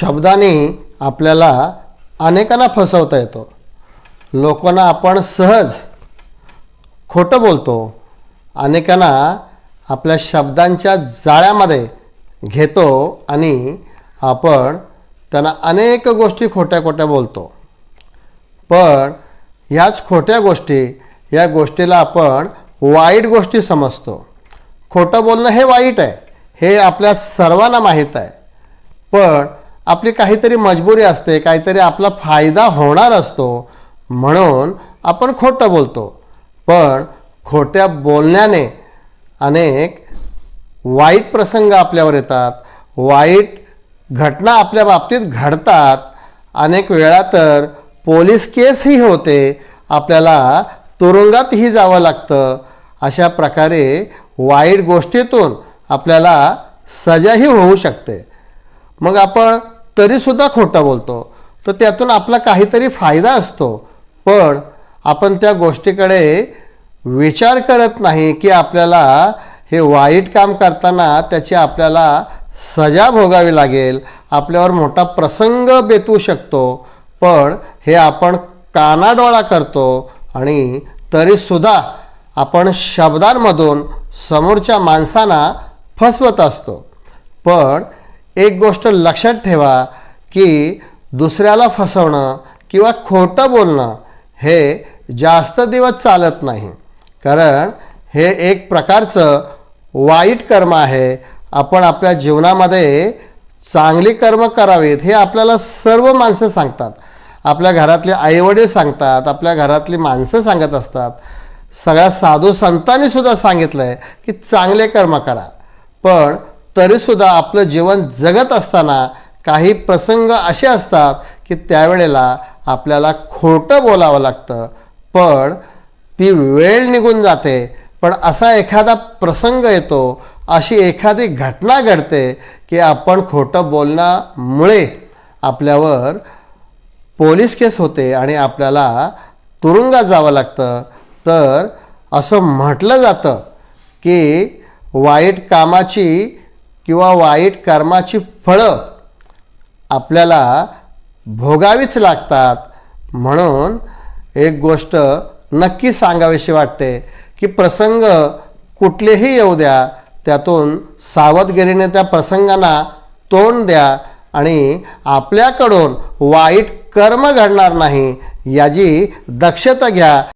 शब्दाने आपल्याला अनेकांना फसवता येतो। लोकांना आपण सहज खोटं बोलतो, अनेकांना आपल्या शब्दांच्या जाळ्यामध्ये घेतो आणि आपण त्यांना अनेक गोष्टी खोट्या खोट्या बोलतो। पण ह्याच खोट्या गोष्टी, या गोष्टीला आपण वाईट गोष्टी समजतो। खोटं बोलणं हे वाईट आहे, हे आपल्या सर्वांना माहीत आहे। पण आपली काहीतरी मजबुरी असते, काहीतरी आपला फायदा होणार असतो म्हणून आपण खोटं बोलतो। पण खोट्या बोलण्याने अनेक वाईट प्रसंग आपल्यावर येतात, वाईट घटना आपल्या बाबतीत घडतात। अनेक वेळा तर पोलीस केसही होते, आपल्याला तुरुंगातही जावं लागतं। अशा प्रकारे वाईट गोष्टीतून आपल्याला सजाही होऊ शकते। मग आपण तरीसुद्धा खोटं बोलतो, तर त्यातून आपला काहीतरी फायदा असतो। पण आपण त्या गोष्टीकडे विचार करत नाही की आपल्याला हे वाईट काम करताना त्याची आपल्याला सजा भोगावी लागेल, आपल्यावर मोठा प्रसंग बेतू शकतो। पण हे आपण कानाडोळा करतो आणि तरीसुद्धा आपण शब्दांमधून समोरच्या माणसांना फसवत असतो। पण एक गोष्ट लक्षात ठेवा की दुसऱ्याला फसवणं किंवा खोटं बोलणं हे जास्त दिवस चालत नाही, कारण हे एक प्रकारचं वाईट कर्म आहे। आपण आपल्या जीवनामध्ये चांगली कर्म करावीत हे आपल्याला सर्व माणसं सांगतात, आपल्या घरातले आईवडील सांगतात, आपल्या घरातली माणसं सांगत असतात, सगळ्या साधू संतांनी सुद्धा सांगितलं आहे की चांगले कर्म करा। पण तरीसुद्धा आपलं जीवन जगत असताना काही प्रसंग असे असतात की त्यावेळेला आपल्याला खोटं बोलावं लागतं। पण ती वेळ निघून जाते, पण असा एखादा प्रसंग येतो, अशी एखादी घटना घडते की आपण खोटं बोलण्यामुळे आपल्यावर पोलीस केस होते आणि आपल्याला तुरुंगात जावं लागतं। तर असं म्हटलं जातं की वाईट कामाची किंवा वाईट कर्माची फळं आपल्याला भोगावीच लागतात। म्हणून एक गोष्ट नक्की सांगावीशी वाटते की प्रसंग कुठलेही येऊ द्या, त्यातून सावधगिरीने त्या प्रसंगांना तोंड द्या आणि आपल्याकडून वाईट कर्म घडणार नाही याची दक्षता घ्या।